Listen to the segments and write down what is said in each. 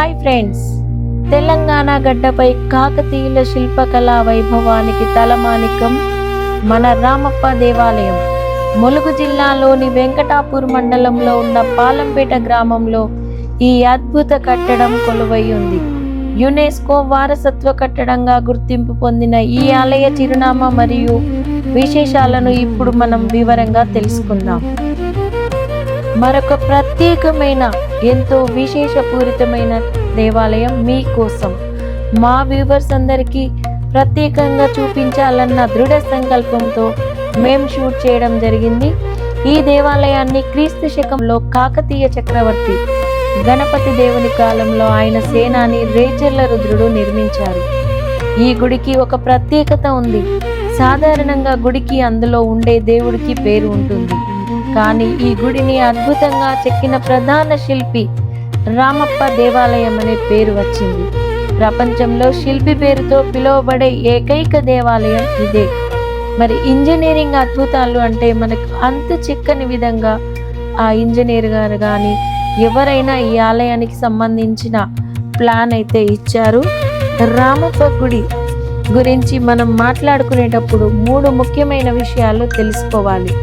Hi friends, Telangana గడ్డపై కాకతీయుల శిల్పకళా వైభవానికి తలమానికం మన రామప్ప దేవాలయం. ములుగు జిల్లాలోని వెంకటాపూర్ మండలంలో ఉన్న పాలంపేట గ్రామంలో ఈ అద్భుత కట్టడం కొలువై ఉంది. యునెస్కో వారసత్వ కట్టడంగా గుర్తింపు పొందిన ఈ ఆలయ చిరునామా మరియు విశేషాలను ఇప్పుడు మనం వివరంగా తెలుసుకుందాం. మరొక ప్రత్యేకమైన ఎంతో విశేషపూరితమైన దేవాలయం మీకోసం మా వ్యూవర్స్ అందరికీ ప్రత్యేకంగా చూపించాలన్న దృఢ సంకల్పంతో మేము షూట్ చేయడం జరిగింది. ఈ దేవాలయాన్ని క్రీస్తు శకంలో కాకతీయ చక్రవర్తి గణపతి దేవుని కాలంలో ఆయన సేనాని రేచర్ల రుద్రుడు నిర్మించారు. ఈ గుడికి ఒక ప్రత్యేకత ఉంది. సాధారణంగా గుడికి అందులో ఉండే దేవుడికి పేరు ఉంటుంది, కానీ ఈ గుడిని అద్భుతంగా చెక్కిన ప్రధాన శిల్పి రామప్ప దేవాలయం అనే పేరు వచ్చింది. ప్రపంచంలో శిల్పి పేరుతో పిలువబడే ఏకైక దేవాలయం ఇదే. మరి ఇంజనీరింగ్ అద్భుతాలు అంటే మనకు అంత చిక్కని విధంగా ఆ ఇంజనీర్ గారు కానీ ఎవరైనా ఈ ఆలయానికి సంబంధించిన ప్లాన్ అయితే ఇచ్చారు. రామప్ప గుడి గురించి మనం మాట్లాడుకునేటప్పుడు 3 ముఖ్యమైన విషయాలు తెలుసుకోవాలి.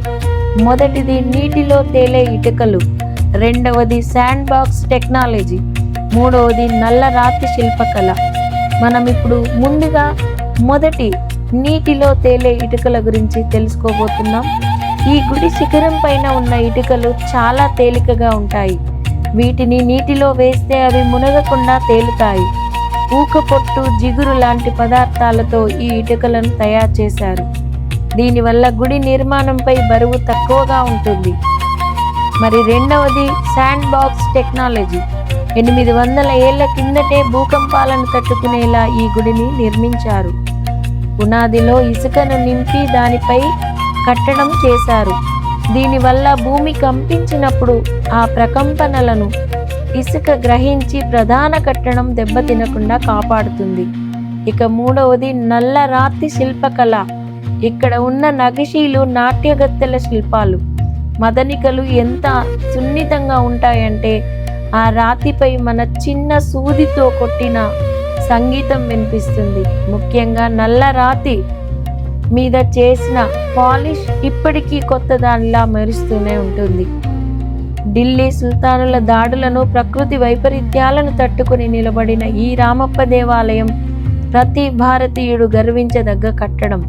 మొదటిది నీటిలో తేలే ఇటుకలు, రెండవది శాండ్ బాక్స్ టెక్నాలజీ, మూడవది నల్ల రాతి శిల్పకళ. మనం ఇప్పుడు ముందుగా మొదటి నీటిలో తేలే ఇటుకల గురించి తెలుసుకోబోతున్నాం. ఈ గుడి శిఖరం పైన ఉన్న ఇటుకలు చాలా తేలికగా ఉంటాయి. వీటిని నీటిలో వేస్తే అవి మునగకుండా తేలుతాయి. ఊకపోట్టు, జిగురు లాంటి పదార్థాలతో ఈ ఇటుకలను తయారు చేశారు. దీనివల్ల గుడి నిర్మాణంపై బరువు తక్కువగా ఉంటుంది. మరి రెండవది శాండ్ బాక్స్ టెక్నాలజీ. 800 ఏళ్ల కిందటే భూకంపాలను తట్టుకునేలా ఈ గుడిని నిర్మించారు. పునాదిలో ఇసుకను నింపి దానిపై కట్టడం చేశారు. దీనివల్ల భూమి కంపించినప్పుడు ఆ ప్రకంపనలను ఇసుక గ్రహించి ప్రధాన కట్టడం దెబ్బతినకుండా కాపాడుతుంది. ఇక మూడవది నల్ల రాతి శిల్పకళ. ఇక్కడ ఉన్న నగిషీలు నాట్యగత్తెల శిల్పాలు, మదనికలు ఎంత సున్నితంగా ఉంటాయంటే ఆ రాతిపై మన చిన్న సూదితో కొట్టిన సంగీతం వినిపిస్తుంది. ముఖ్యంగా నల్ల రాతి మీద చేసిన పాలిష్ ఇప్పటికీ కొత్త దానిలా మెరుస్తూనే ఉంటుంది. ఢిల్లీ సుల్తానుల దాడులను, ప్రకృతి వైపరీత్యాలను తట్టుకుని నిలబడిన ఈ రామప్ప దేవాలయం ప్రతి భారతీయుడు గర్వించదగ్గ కట్టడం.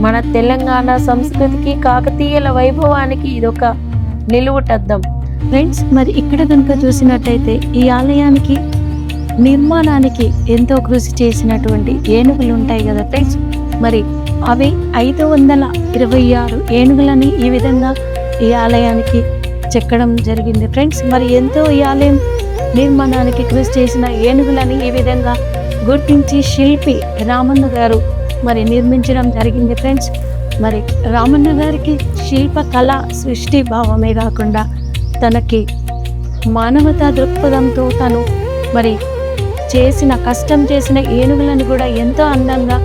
మన తెలంగాణ సంస్కృతికి, కాకతీయుల వైభవానికి ఇదొక నిలువుటద్దం. ఫ్రెండ్స్, మరి ఇక్కడ కనుక చూసినట్టయితే ఈ ఆలయానికి నిర్మాణానికి ఎంతో కృషి చేసినటువంటి ఏనుగులు ఉంటాయి కదా ఫ్రెండ్స్. మరి అవి 526 ఏనుగులని ఈ విధంగా ఈ ఆలయానికి చెక్కడం జరిగింది ఫ్రెండ్స్. మరి ఎంతో ఈ ఆలయం నిర్మాణానికి కృషి చేసిన ఏనుగులని ఈ విధంగా గుర్తించి శిల్పి రామన్న గారు మరి నిర్మించడం జరిగింది ఫ్రెండ్స్. మరి రామన్న గారికి శిల్పకళ సృష్టి భావమే కాకుండా తనకి మానవతా దృక్పథంతో తను మరి కష్టం చేసిన ఏనుగులను కూడా ఎంతో అందంగా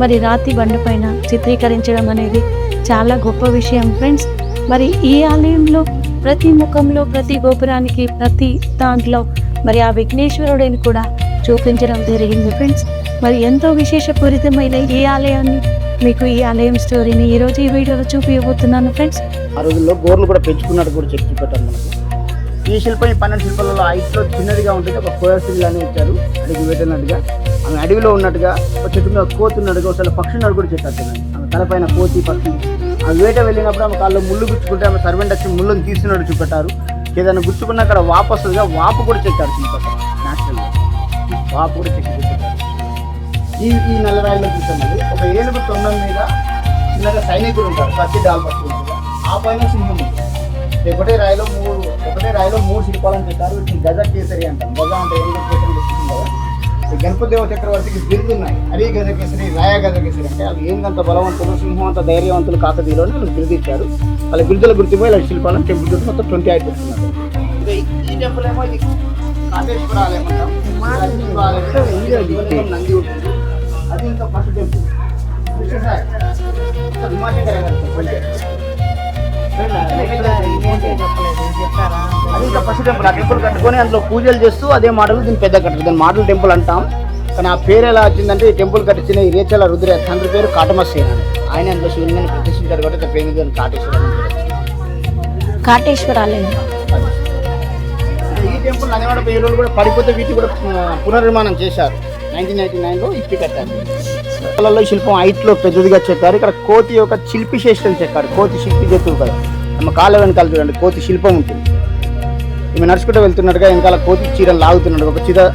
మరి రాతి బండపైన చిత్రీకరించడం అనేది చాలా గొప్ప విషయం ఫ్రెండ్స్. మరి ఈ ఆలయంలో ప్రతి ముఖంలో, ప్రతి గోపురానికి, ప్రతి దాంట్లో మరి ఆ విఘ్నేశ్వరుడిని కూడా చూపించడం జరిగింది ఫ్రెండ్స్. మరి ఎంతో విశేషపూరితమైన ఈ ఆలయాన్ని మీకు ఈ ఆలయం స్టోరీని ఈరోజు ఈ వీడియోలో చూపించబోతున్నాను ఫ్రెండ్స్. ఆ రోజుల్లో గోర్లు కూడా పెంచుకున్నట్టు కూడా చెక్ చూపెట్టారు మనకు. ఈ శిల్పం 12 శిల్పాలలో 5లో చిన్నదిగా ఉంటుంది. ఒక కోయస్త్రీలానే ఇచ్చారు, అడిగి పెట్టినట్టుగా. ఆమె అడవిలో ఉన్నట్టుగా, ఒక చెట్టు మీద కోతున్నట్టుగా, ఒకసారి పక్షి ఉన్నట్టు కూడా చెప్పారు. ఆమె తలపైన కోతి పక్షి. ఆమె వేట వెళ్ళినప్పుడు ఆమె కాళ్ళు ముళ్ళు గుచ్చుకుంటే ఆమె సర్వెంట్ వచ్చి ముళ్ళుని తీస్తున్నట్టు చూపెట్టారు. ఏదైనా గుచ్చుకున్న అక్కడ వాపు వస్తుందిగా, వాపు కూడా చెక్కారు శిల్పం. న్యాచురల్గా వాపు కూడా చెక్కి చూపెట్టారు. ఈ నల్లరాయిలో చూసామండి. ఒక ఏనుగు తొండం మీద చిన్నగా సైనికులు ఉంటారు, కత్తి డాల్ పట్టుకుంటారు. ఆ పైన సింహం ఉంటుంది. ఒకటే రాయిలో 3 శిల్పాలను చెక్కారు. వీటిని గజ కేసరి అంటారు. గజ అంటే ఏనుగు కేసరి చెప్తుంది కదా. గణపతిదేవ చక్రవర్తికి బిరుదున్నాయి. హరి గజ కేసరి, రాయ గజ కేసరి. అంటే వాళ్ళు ఏందంత బలవంతులు, సింహం అంత ధైర్యవంతులు కాకతీయులోనే వాళ్ళు బిరుదు ఇచ్చారు. వాళ్ళ బిరుదుల గుర్తిపోయి ఇలా శిల్పాలను టెంపుల్ గుర్తు మొత్తం 28 పెడుతున్నారు. ఈ టెంపుల్ ఏమో ఇది కాళేశ్వర ఆలయం అంటాం. నంది ఉంటుంది. అది ఇంకా ఫస్ట్ టెంపుల్ అది ఇంకా ఫస్ట్ టెంపుల్. ఆ టెంపుల్ కట్టుకొని అందులో పూజలు చేస్తూ అదే మోడల్ దీన్ని పెద్ద కట్టారు. దాన్ని మోడల్ టెంపుల్ అంటాం. కానీ ఆ పేరు ఎలా వచ్చిందంటే ఈ టెంపుల్ కట్టించిన ఈ రేచల రుద్ర తండ్రి పేరు కాటమసేన అని. ఆయన అందులో శివలింగాన్ని ప్రతిష్ఠించారు కాబట్టి పేరు మీద కాటేశ్వరం. కాటేశ్వర ఆలయం. ఈ టెంపుల్ నదివాడ పేరు కూడా పడిపోతే వీటి కూడా పునర్నిర్మాణం చేశారు. 1999లో ఇప్పి కట్టారు. ఈ శిల్పం హైట్లో పెద్దదిగా చెక్కారు. ఇక్కడ కోతి యొక్క శిల్పి శేషం చెక్కారు. కోతి శిల్పి చెట్టు కదా, ನಮ್ಮ కాళ్ళ వెనకాల చూడండి కోతి శిల్పం ఉంటుంది. ఈమె నడుచుకుంటూ వెళ్తున్నట్టుగా వెనకాల కోతి చీరను లాగుతున్నాడు.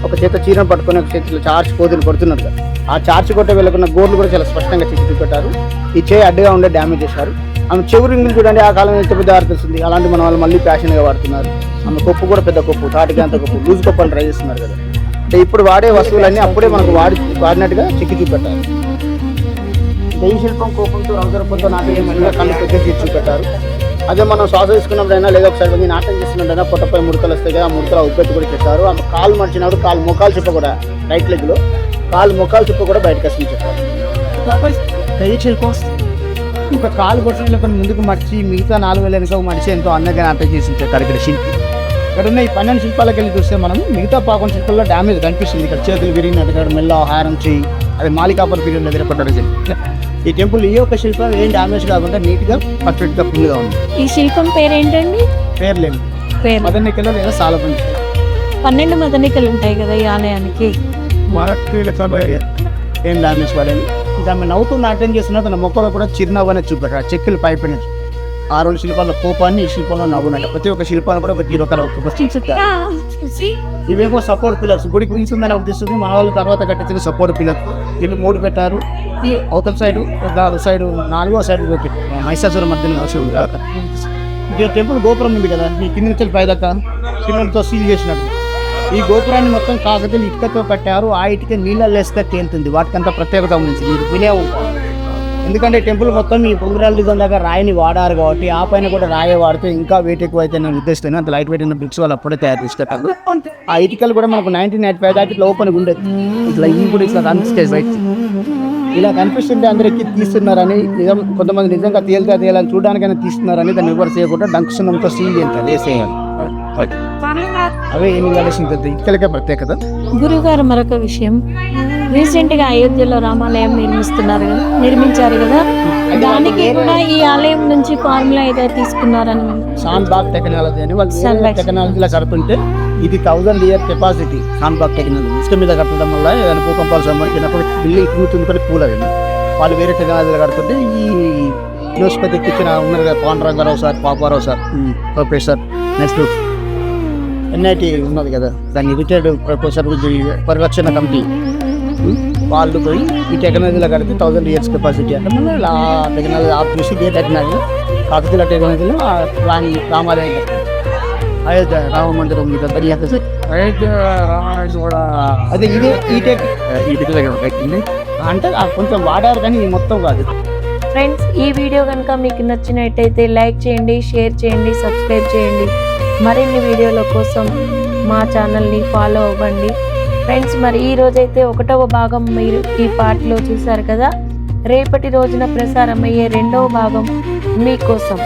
ఒక చేత చీరను పట్టుకొని ఒక చేతిలో చార్చి కోతిని కొడుతున్నట్టుగా. ఆ చార్చి కొట్ట వెళ్ళకున్న గోర్లు కూడా చాలా స్పష్టంగా చెక్కి చూపెట్టారు. ఈ చేయి అడ్డుగా ఉండే డ్యామేజ్ చేశారు. ఆమె చెవు రింగులు చూడండి, ఆ కాలం ఎంత పెద్ద అర్థిస్తుంది. అలాంటి మన వాళ్ళు మళ్ళీ ఫ్యాషన్గా వాడుతున్నారు. ఆమె కొప్పు కూడా పెద్ద కొప్పు, తాటికాంత కొప్పు, లూజ్ కొప్పు అని ట్రై చేస్తున్నారు కదా. అంటే ఇప్పుడు వాడే వస్తువులన్నీ అప్పుడే మనకు వాడినట్టుగా చెక్కి చూపెట్టారు. ఈ శిల్పం కోపంతో రౌద్రపంతో నాట్యం కళ్ళు పెద్ద చూపెట్టారు. అదే మనం శ్వాస తీసుకున్నప్పుడైనా లేదా ఒకసారి నాట్యం చేస్తున్నట్టయినా పొట్టపై ముడతలు వస్తాయి కదా, ఆ ముడతల ఉబ్బెత్తి కూడా చెప్పారు. ఆమె కాలు మడిచినప్పుడు కాలు మొక్కలు చెప్ప కూడా రైట్ లెగ్లో కాలు మొక్కలు చెప్ప కూడా బయటకు వస్తుంది చెప్పారు. ఇంకా కాలు కొట్టడంలో కొన్ని ముందుకు మడిచి మిగతా 4 వేల వెనుక మడిచి ఎంతో అందంగా నాట్యం చేసి చెప్పారు ఇక్కడ శిల్పి. ఇక్కడ ఉన్న ఈ 12 శిల్పాలకు వెళ్ళి చూస్తే మనం మిగతా 11 శిల్పాల్లో డ్యామేజ్ కనిపిస్తుంది. ఇక్కడ చేతులు విరిగినట్టుగా మెల్ల హారం చేయి అది మాలికాపుర పీరియడ్లో ఎదురపడ్డారు. ఈ టెంపుల్ ఏ ఒక్క శిల్పం ఏం డ్యామేజ్ కాకుండా నీట్గా పర్ఫెక్ట్గా ఫుల్గా ఉంది. ఈ శిల్పం పేరేంటండి? పేర్లేము మదనికలో లేదా సాలపండి 12 మదనికలు ఉంటాయి కదా ఈ ఆలయానికి. ఏం డ్యామేజ్ పడేది. ఆమె నవ్వుతూ నాట్యం చేస్తున్నా తన మొక్కలో కూడా చిరునవ్వు అనేది చూపెట్టారు. చెక్కులు పైపోయిన 6 శిల్పాల కోపాన్ని ఈ శిల్పంలో నవ్వున్నాయి. ప్రతి ఒక్క శిల్పాన్ని కూడా ఒక జీరో కలర్ ఇవేమో సపోర్ట్ పిల్లర్స్. గుడికి ఉంటుందని ఉద్దేశిస్తుంది. మన వాళ్ళు తర్వాత కట్టించిన సపోర్ట్ పిల్లర్. వీళ్ళు 3 పెట్టారు. అవతల సైడ్ 4వ సైడ్ మహిషాసుర మధ్యలో టెంపుల్ గోపురం ఉంది కదా, ఈ కింద నుంచి పై దాకా సిమెంట్తో సీల్ చేసినట్టు. ఈ గోపురాన్ని మొత్తం కాకతీయులు ఇటుకతో కట్టారు. ఆ ఇటుక నీళ్ళల్లో వేస్తే తేలుతుంది. వాటికంతా ప్రత్యేకత ఉంది. మీరు వినే ఉంటారు. ఎందుకంటే టెంపుల్ మొత్తం ఈ పొంగురాల డిజైన్ దాకా రాయిని వాడారు కాబట్టి ఆ పైన కూడా రాయి వాడితే ఇంకా వెయిట్ ఎక్కువ అయితే నేను ఉద్దేశిస్తాను. అంత లైట్ వెయిట్ ఉన్న బ్రిక్స్ వాళ్ళు అప్పుడే తయారు చేస్తారు. ఆ ఇటుకలు కూడా మనకు 1995 దాకా ఇట్లా ఓపెన్ ఉండేది. ఇట్లా ఇవి కూడా ఇట్లా కనిపిస్తాయి బయట. ఇలా కనిపిస్తుంటే అందరికీ తీస్తున్నారని నిజం, కొంతమంది నిజంగా తేలని చూడడానికైనా తీస్తున్నారని దాన్ని రివర్స్ చేయకుండా డంకుసున్నంతో సీల్ చేస్తారు వేసేయాలి. అవే ఏమి కలిసింది ఇటుకలకే ప్రత్యేకత. గురుగారు మరొక విషయం, రీసెంట్ గా అయోధ్యలో రామాలయం నిర్మించారు కదా, దానికి కూడా ఈ ఆలయం నుంచి ఫార్ములా ఏదో తీసుకున్నారని. షాన్బాగ్ టెక్నాలజీ అని వాళ్ళు టెక్నాలజీలో కడుతుంటే ఇది 1000 year కెపాసిటీ. షాన్బాగ్ టెక్నాలజీ ఇష్టం మీద కట్టడం వల్ల ఏదైనా భూకంపాలు సంబంధించినప్పుడు బిల్డింగ్ కూర్చుంది కూడా కూలదు. వాళ్ళు వేరే టెక్నాలజీలో కడుతుంటే ఈ యూనివర్సిటీ ఎక్కించిన ఉన్నారు కదా Panduranga Rao sir, Paparao sir, professor, next NIT ఉన్నది కదా దాన్ని రిటైర్డ్ ప్రొఫెసర్ పరిరక్షణ కమిటీ వాళ్ళు పోయి ఈ టెక్నాలజీలో కడితే 1000 years కెపాసిటీ అంటే మనం ఆ టెక్నాలజీ ఆఫ్ చేసి ఏ టెక్నాలజీ కాకతీయుల టెక్నాలజీలో రామాలయం అయోధ్య రామ మందిరం అదే ఇదే ఈ టెక్నాలజీ అంటే కొంచెం వాడారు కానీ మొత్తం కాదు. ఫ్రెండ్స్, ఈ వీడియో కనుక మీకు నచ్చినట్టయితే లైక్ చేయండి, షేర్ చేయండి, సబ్స్క్రైబ్ చేయండి. మరిన్ని వీడియోల కోసం మా ఛానల్ని ఫాలో అవ్వండి. ఫ్రెండ్స్, మరి ఈ రోజైతే 1వ భాగం మీరు ఈ పార్ట్లో చూశారు కదా. రేపటి రోజున ప్రసారమయ్యే 2వ భాగం మీకోసం.